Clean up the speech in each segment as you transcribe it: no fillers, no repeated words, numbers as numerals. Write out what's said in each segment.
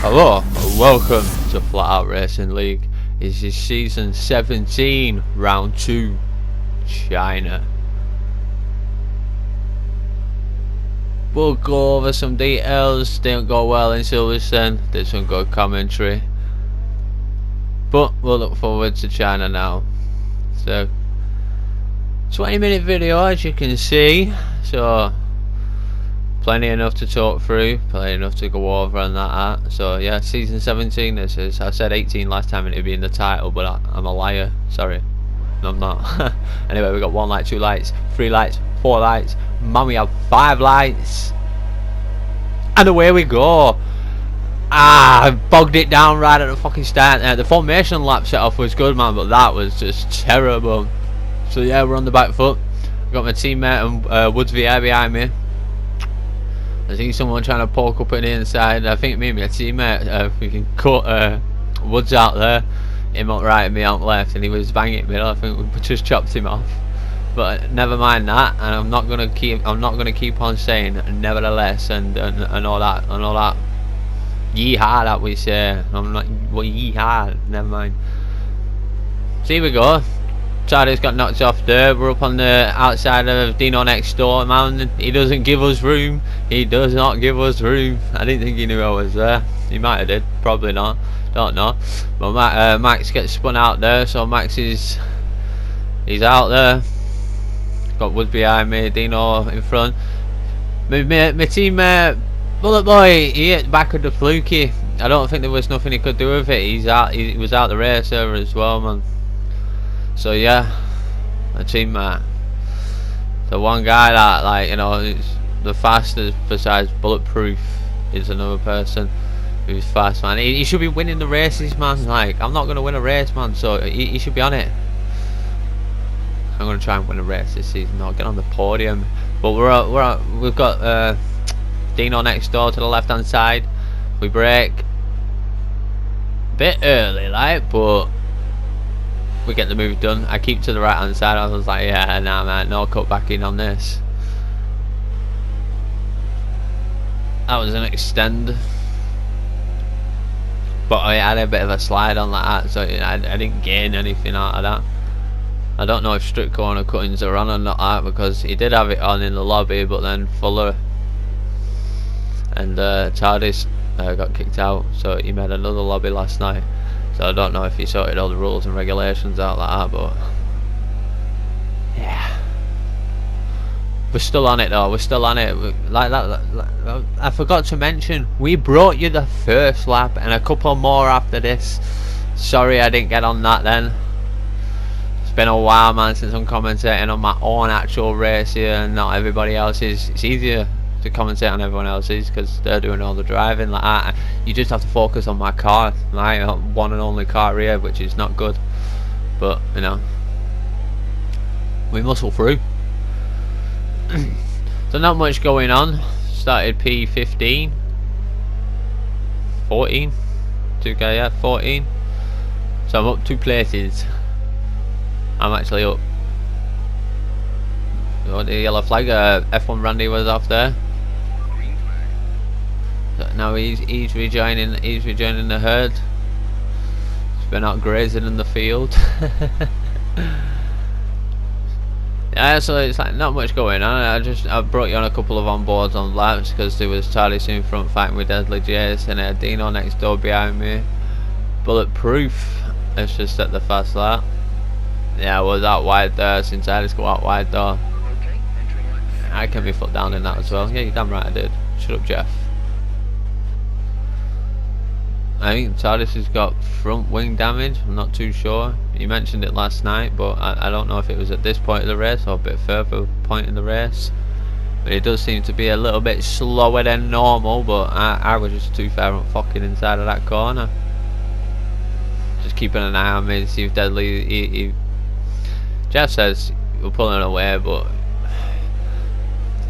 Hello, welcome to FlatOutRacing League. This is season 17, round 2, China. We'll go over some details. Didn't go well in Silverstone, did some good commentary. But we'll look forward to China now. So, 20-minute video as you can see. So, plenty enough to talk through, plenty enough to go over and that. So yeah, season 17 this is. I said 18 last time and it'd be in the title, but I'm a liar. Sorry. No, I'm not. Anyway, we got 1 light, 2 lights, 3 lights, 4 lights. Man, we have 5 lights. And away we go. I bogged it down right at the fucking start there. The formation lap set off was good, man, but that was just terrible. So yeah, we're on the back foot. Got my teammate and Woods VR behind me. I see someone trying to poke up at the inside. I think me and my teammate, we can cut Woods out there, him out right and me out left, and he was banging me. I think we just chopped him off. But never mind that, and I'm not gonna keep on saying nevertheless and all that. Yeehaw that we say. I'm not well, yeehaw. Never mind. So here we go. Charlie's got knocked off there. We're up on the outside of Dino next door, man. He doesn't give us room. He does not give us room. I didn't think he knew I was there. He might have did. Probably not. Don't know. But Max gets spun out there. So Max he's out there. Got Woods behind me. Dino in front. My teammate Bullet Boy. He hit back of the fluky. I don't think there was nothing he could do with it. He's out. He was out the race there as well, man. So yeah, a teammate. The one guy that, like, you know, is the fastest besides Bulletproof is another person who's fast, man. He should be winning the races, man. Like, I'm not gonna win a race, man. So he should be on it. I'm gonna try and win a race this season. I'll get on the podium. But we've got Dino next door to the left-hand side. We brake a bit early, like, but we get the move done. I keep to the right hand side. I was like, yeah, nah man, no cut back in on this. That was an extend, but I had a bit of a slide on that, so I didn't gain anything out of that. I don't know if strict corner cuttings are on or not, because he did have it on in the lobby, but then Fuller and Tardis got kicked out, so he made another lobby last night. So I don't know if he sorted all the rules and regulations out like that, but yeah, we're still on it though. We're still on it. Like that. I forgot to mention, we brought you the first lap and a couple more after this. Sorry, I didn't get on that then. It's been a while, man, since I'm commentating on my own actual race here and not everybody else's. It's easier to commentate on everyone else's because they're doing all the driving like that. You just have to focus on my car, my one and only car here, which is not good, but you know, we muscle through. So not much going on. Started P15 14 2k, yeah, 14. So I'm up 2 places. I'm actually up. Oh, the yellow flag, F1 Randy was off there. Now he's rejoining the herd. He's been out grazing in the field. Yeah, so it's like not much going on. I brought you on a couple of onboards on laps because there was Charlie in front fighting with Deadly Jace and Dino next door behind me. Bulletproof. Let's just set the fast lap. Yeah, I was out wide there since I just go out wide though. I can be foot down in that as well. Yeah, you're damn right I did. Shut up, Jeff. I think Tardis has got front wing damage. I'm not too sure. You mentioned it last night, but I don't know if it was at this point of the race or a bit further point in the race. But it does seem to be a little bit slower than normal. But I was just too far up fucking inside of that corner. Just keeping an eye on me to see if Deadly. Jeff says we're pulling away, but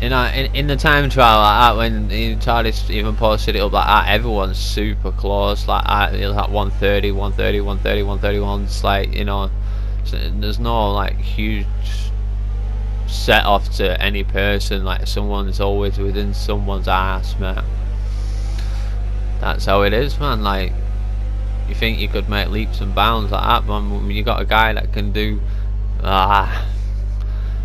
you know, in the time trial like that, when Tardis even posted it up like that, everyone's super close. Like it was like 130, 130, 130, 131. It's like, you know, so there's no like huge set off to any person. Like someone's always within someone's ass, man. That's how it is, man. Like, you think you could make leaps and bounds like that, man, when you got a guy that can do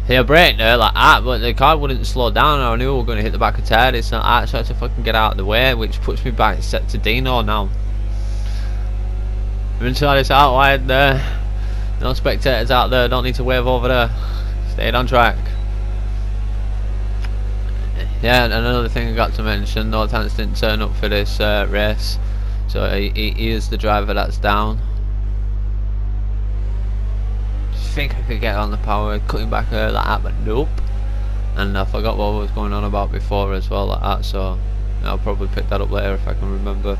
he'll brake there like that, but the car wouldn't slow down. I knew we were going to hit the back of Ted. It's not that, so I had to fucking get out of the way, which puts me back set to Dino now. Eventually this out wide there. No spectators out there, don't need to wave over there. Stayed on track. Yeah, and another thing I got to mention, No Thanks didn't turn up for this race. So he is the driver that's down. Think I could get on the power, cutting back like that, but nope. And I forgot what I was going on about before as well, like that, so I'll probably pick that up later if I can remember.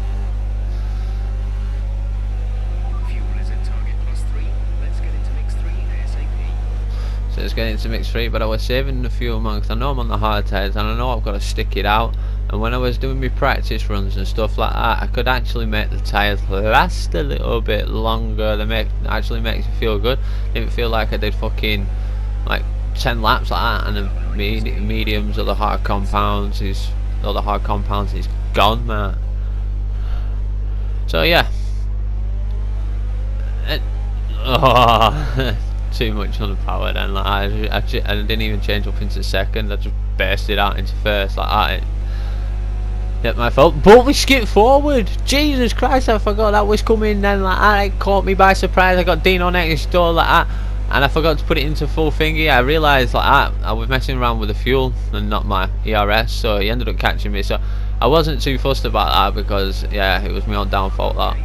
Fuel is at target +3. Let's get into mix 3 ASAP. So it's getting into mix 3, but I was saving the fuel, man, because I know I'm on the hard tyres and I know I've got to stick it out. And when I was doing my practice runs and stuff like that, I could actually make the tyres last a little bit longer. They actually makes you feel good. Didn't feel like I did fucking like 10 laps like that, and the mediums or the hard compounds is gone, man. So yeah, too much on the power then. Like I didn't even change up into second. I just burst it out into first like that. Yep, my fault. But we skipped forward. Jesus Christ, I forgot that was coming then like that. It caught me by surprise. I got Dino next door like that, and I forgot to put it into full thingy. I realised like that I was messing around with the fuel and not my ERS, so he ended up catching me. So I wasn't too fussed about that because yeah, it was my own downfall that.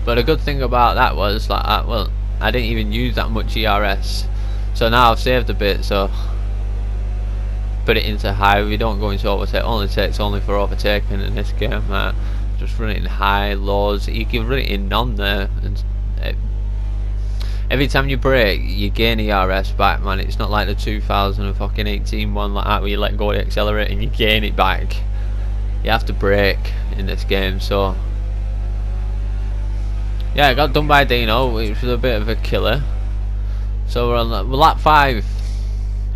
But a good thing about that was like well, I didn't even use that much ERS, so now I've saved a bit. So put it into high. We don't go into overtake. Only takes only for overtaking in this game. Just run it in high, lows. You can run it in none there, and every time you brake, you gain ERS back, man. It's not like the 2018 one like that where you let go of the accelerator and you gain it back. You have to brake in this game. So yeah, I got done by Dino, which was a bit of a killer. So we're on lap 5.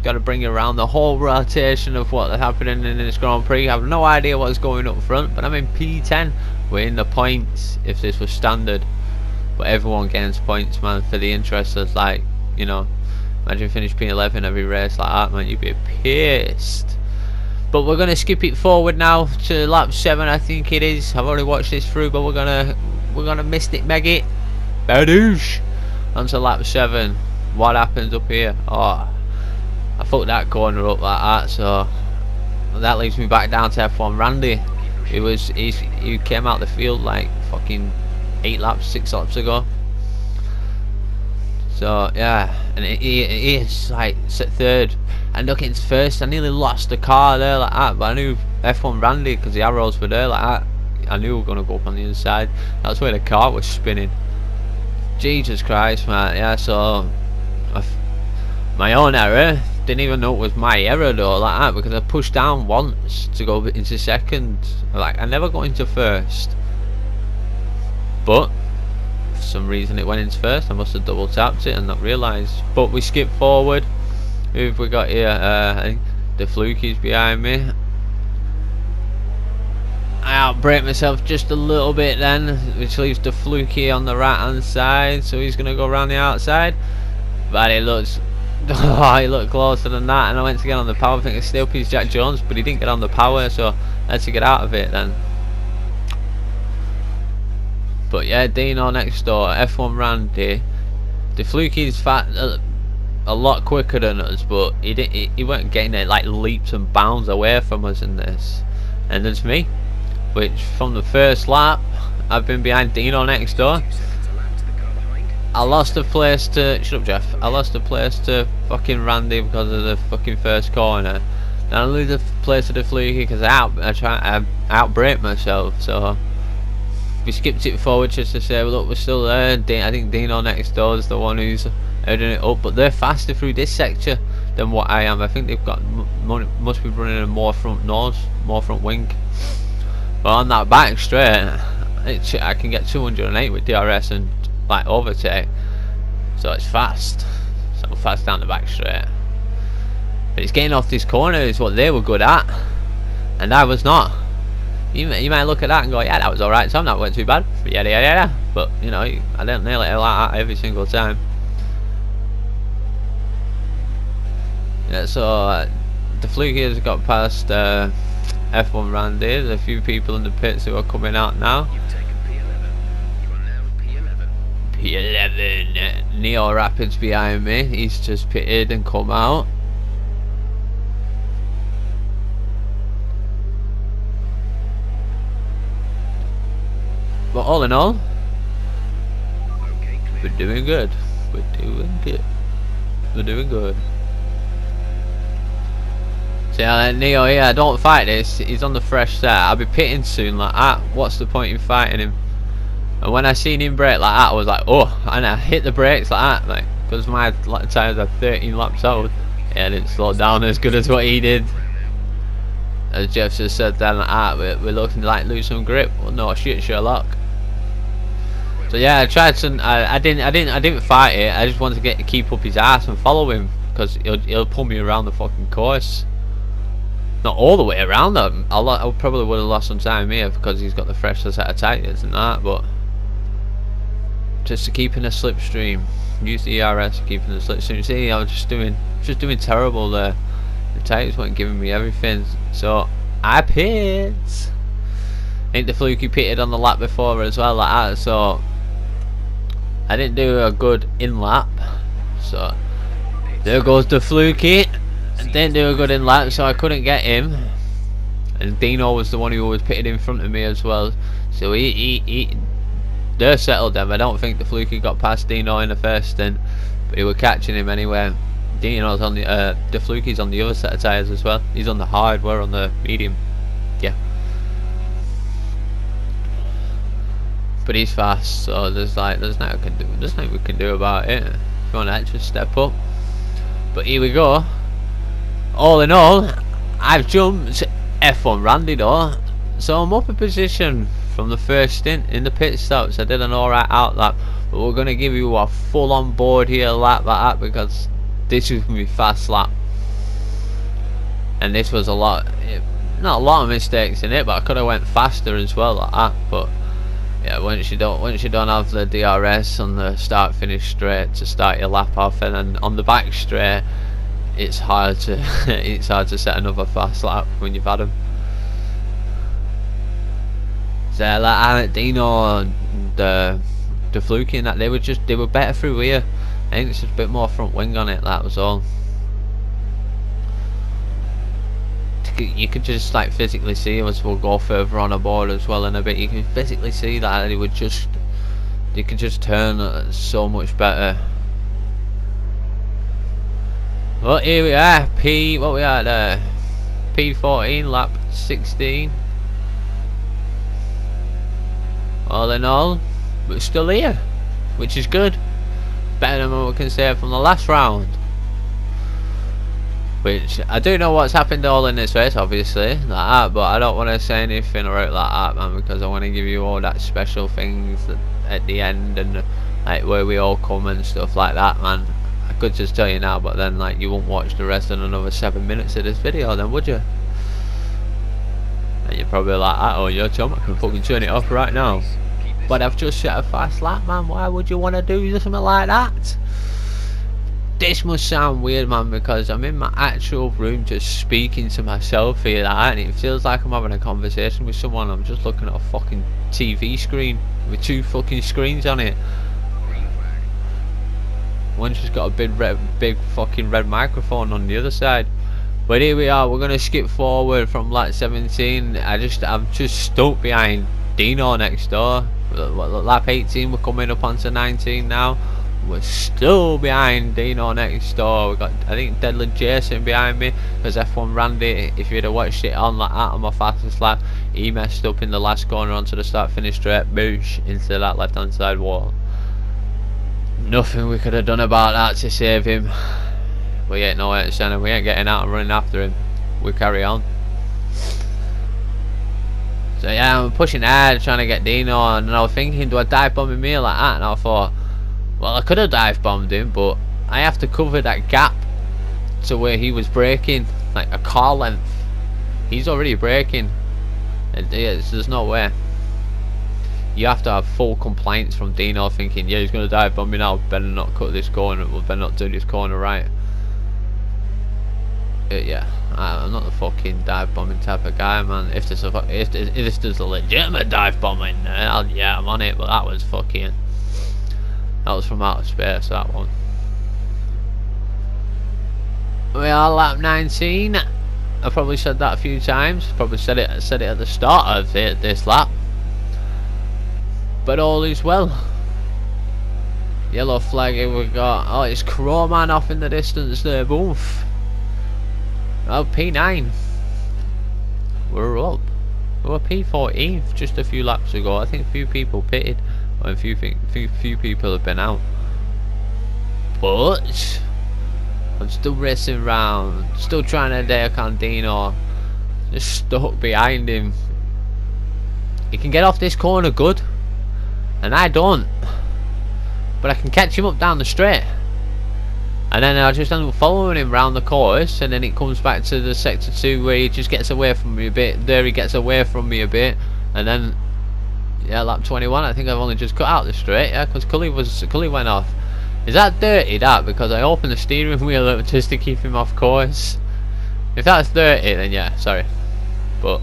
Got to bring around the whole rotation of what's happening in this Grand Prix. I have no idea what's going up front, but I'm in P10. We're in the points if this was standard, but everyone gains points, man, for the interest of, like, you know, imagine finish P11 every race like that, man, you'd be pissed. But we're gonna skip it forward now to lap 7, I think it is. I've already watched this through, but we're gonna Mystic Meg it. Badoosh! Onto lap 7. What happens up here? Oh, I fucked that corner up like that, so that leaves me back down to F1 Randy. He came out the field like fucking 6 laps ago. So yeah, and he is like third. And look, it's first. I nearly lost the car there like that, but I knew F1 Randy, because the arrows were there like that. I knew we were gonna go up on the inside. That's where the car was spinning. Jesus Christ, man. Yeah, so my own error. Didn't even know it was my error though, like that, because I pushed down once to go into second. Like, I never got into first, but for some reason it went into first. I must have double tapped it and not realised. But we skipped forward. Who have we got here? I think the Fluky's behind me. I outbrake myself just a little bit then, which leaves the Fluky on the right hand side, so he's gonna go around the outside. But it looks he looked closer than that, and I went to get on the power. I think it's still piece Jack Jones, but he didn't get on the power, so I had to get out of it then. But yeah, Dino next door, F1 Randy. The Fluky's fat a lot quicker than us, but he weren't getting it like leaps and bounds away from us in this. And there's me, which from the first lap I've been behind Dino next door. I lost a place to shut up, Jeff. I lost a place to fucking Randy because of the fucking first corner. Then I lose a place to the Fluky because I outbrake myself. So we skipped it forward just to say, well, look, we're still there. I think Dino next door is the one who's heading it up, but they're faster through this sector than what I am. I think they've got must be running a more front nose, more front wing. But on that back straight, I can get 208 with DRS and like overtake, so it's fast. So fast down the back straight. But it's getting off this corner is what they were good at, and I was not. You might look at that and go, yeah, that was alright, Tom, that went too bad. Yeah. But, you know, I don't nail it like that every single time. Yeah, so the fluky has got past F1 Randy. There's a few people in the pits who are coming out now. You've taken P11. You are now P11. P11. Neo Rapids behind me. He's just pitted and come out. But all in all, Okay, clear. we're doing good. We're doing good. We're doing good. So yeah, Neo here, don't fight this. He's on the fresh set. I'll be pitting soon like that. What's the point in fighting him? And when I seen him brake like that, I was like, oh, and I hit the brakes like that, like, because my tyres are 13 laps old. Yeah, I didn't slow down as good as what he did. As Jeff just said then like that, we're looking like lose some grip. Well, no shit, Sherlock. So yeah, I tried to. I didn't fight it. I just wanted to keep up his ass and follow him because he'll pull me around the fucking course. Not all the way around though. I probably would have lost some time here because he's got the freshest set of tyres and that. But just to keep in a slipstream, use the ERS to keep in the slipstream. See, I was just doing terrible there. The tyres weren't giving me everything, so I pit. I think the fluky pitted on the lap before as well, like that. So I didn't do a good in lap, so there goes the fluky. I didn't do a good in lap, so I couldn't get him. And Dino was the one who was pitted in front of me as well. So they're settled them. I don't think the fluky got past Dino in the first stint, but he was catching him anyway. Dino's on the fluky's on the other set of tyres as well. He's on the hard, we're on the medium. Yeah. But he's fast, so there's nothing we can do about it. If you want to actually step up. But here we go. All in all, I've jumped F1 Randy though, so I'm up a position from the first stint in the pit stops. I did an alright out lap, but we're gonna give you a full on board here lap like that because this is gonna be fast lap. And this was not a lot of mistakes in it, but I could have went faster as well like that. But yeah, once you don't have the DRS on the start finish straight to start your lap off, and then on the back straight, it's hard to set another fast lap when you've had them. So like Dino and the fluky and that, they were better through here. I think it's just a bit more front wing on it, that was all. You could just like physically see him as we'll go further on aboard as well in a bit. You can physically see that they could just turn so much better. Well, here we are, what we are there? P14, lap 16. All in all, we're still here, which is good. Better than what we can say from the last round. Which, I do know what's happened all in this race, obviously, like that, but I don't want to say anything about like that, man, because I want to give you all that special things at the end, and like where we all come and stuff like that, man. I could just tell you now, but then like you won't watch the rest of another 7 minutes of this video then, would you? And you're probably like, oh yeah, Tom, I can fucking turn it off right now. But I've just set a fast lap, man. Why would you want to do something like that? This must sound weird, man, because I'm in my actual room just speaking to myself here, and it feels like I'm having a conversation with someone. I'm just looking at a fucking TV screen with two fucking screens on it. One's just got a big fucking red microphone on the other side. But here we are. We're gonna skip forward from lap 17. I'm just stuck behind Dino next door. Lap 18, we're coming up onto 19 now. We're still behind Dino next door. We've got, I think, Deadly Jason behind me, because F1 Randy, if you'd have watched it on like that on my fastest lap, he messed up in the last corner onto the start finish straight, boosh, into that left hand side wall. Nothing we could have done about that to save him. We ain't no center, we ain't getting out and running after him. We carry on. So yeah, I'm pushing hard trying to get Dino, and I was thinking, do I dive bomb him here like that? And I thought, well, I could have dive bombed him, but I have to cover that gap to where he was braking, like a car length. He's already braking, There's no way. You have to have full compliance from Dino thinking, yeah, he's going to dive bomb me now, better not cut this corner, we'll better not do this corner right. Yeah, I'm not the fucking dive bombing type of guy, man. If there's a legitimate dive bomb in there, yeah, I'm on it, but that was from outer space, that one. We are lap 19. I probably said that a few times, probably said it at the start of this lap. But all is well. Yellow flag here we got. Oh, it's Crowman off in the distance there. Boof. Oh, P9. We're up. We were P14 just a few laps ago. I think a few people pitted. Or a few people have been out. But I'm still racing around. Still trying to take on Dino. Just stuck behind him. He can get off this corner good. And I don't, but I can catch him up down the straight, and then I just end up following him round the course, and then it comes back to the sector 2 where he just gets away from me a bit. There he gets away from me a bit, and then yeah, lap 21 I think I've only just cut out the straight, yeah, because Cully went off. Is that dirty, that? Because I opened the steering wheel up just to keep him off course. If that's dirty, then yeah, sorry, but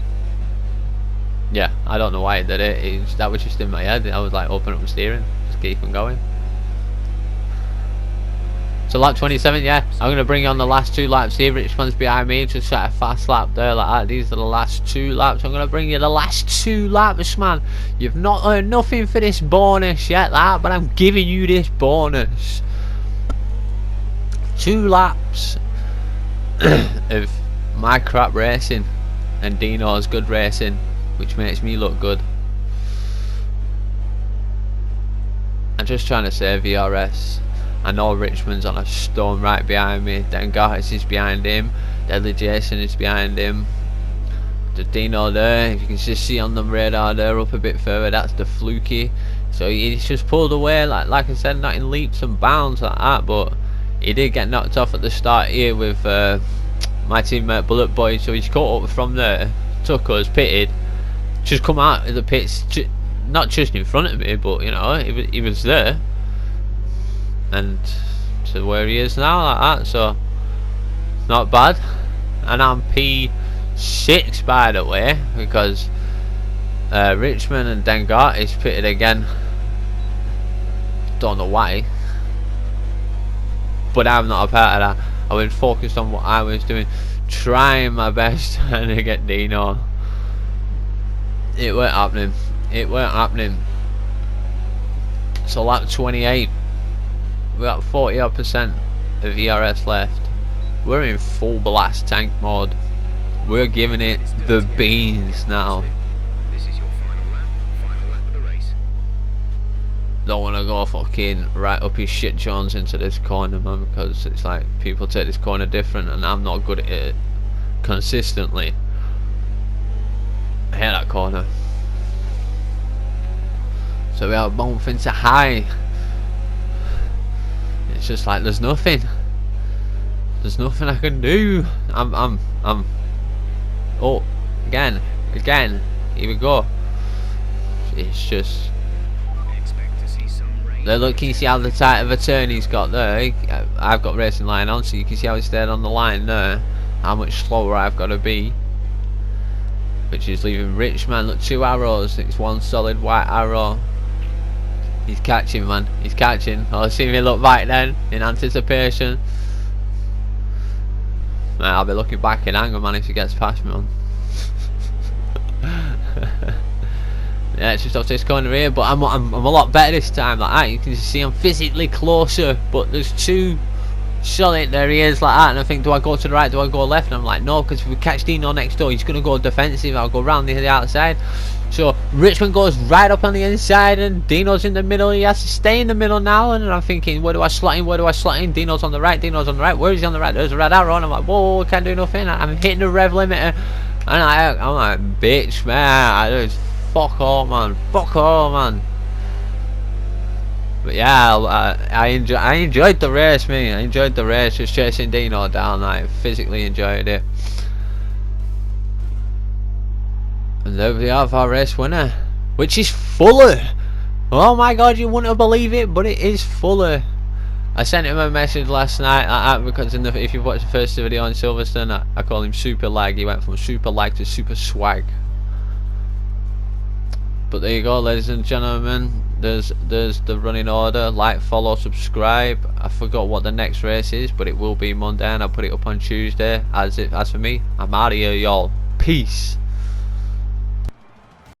yeah, I don't know why it did it. That was just in my head. I was like, open up the steering, just keep on going. So lap 27, yeah, I'm gonna bring on the last 2 laps here. Richmond's behind me, just set a fast lap there like that. These are the last 2 laps. I'm gonna bring you the last 2 laps, man. You've not earned nothing for this bonus yet, but I'm giving you this bonus. 2 laps of my crap racing and Dino's good racing, which makes me look good. I'm just trying to save VRS. I know Richmond's on a stone right behind me. Then Gartis is behind him. Deadly Jason is behind him. The Dino there, if you can just see on the radar there up a bit further, that's the Fluky. So he's just pulled away, like I said, not in leaps and bounds like that, but he did get knocked off at the start here with my teammate Bullet Boy. So he's caught up from there, took us, pitted, just come out of the pits, not just in front of me, but you know, he was there, and to where he is now like that. So not bad. And I'm P6 by the way, because Richmond and Dengart is pitted again. Don't know why, but I'm not a part of that. I was focused on what I was doing, trying my best trying to get Dino. It weren't happening. It weren't happening. So lap 28, we got 40% of ERS left. We're in full blast tank mode. We're giving it the beans now. This is your final lap of the race. Don't want to go fucking right up his shit Jones into this corner, man, because it's like people take this corner different and I'm not good at it consistently. I hate that corner. So we are both into high. It's just like there's nothing I can do. I'm oh, again, here we go. It's just, Expect to see some rain. look, can you see how the tight of a turn he's got there? I've got racing line on, so you can see how he stayed on the line there, how much slower I've got to be, which is leaving Richmond. Look, 2 arrows, it's 1 solid white arrow. He's catching, man, he's catching. I'll see me look back then in anticipation. Man, I'll be looking back in anger, man, if he gets past me, man. Yeah, it's just off this corner here, but I'm a lot better this time like that. You can see I'm physically closer, but there's 2 solid, there he is like that, and I think, do I go to the right, do I go left? And I'm like, no, because if we catch Dino next door, he's going to go defensive. I'll go round the outside. So Richmond goes right up on the inside and Dino's in the middle. He has to stay in the middle now, and I'm thinking, where do I slot in, where do I slot in? Dino's on the right, where is he on the right? There's a red arrow, and I'm like, whoa, can't do nothing. I'm hitting the rev limiter, and I'm like, bitch, man, I just fuck all, man, But yeah, I enjoyed the race, man. I enjoyed the race, just chasing Dino down. I physically enjoyed it. And there we have our race winner, which is Fuller. Oh my god, you wouldn't believe it, but it is Fuller. I sent him a message last night because if you've watched the first video on Silverstone, I call him Super Lag. He went from Super Lag to Super Swag. But there you go, ladies and gentlemen. There's the running order. Like, follow, subscribe. I forgot what the next race is, but it will be Monday, and I'll put it up on Tuesday. As for me, I'm out of here, y'all. Peace.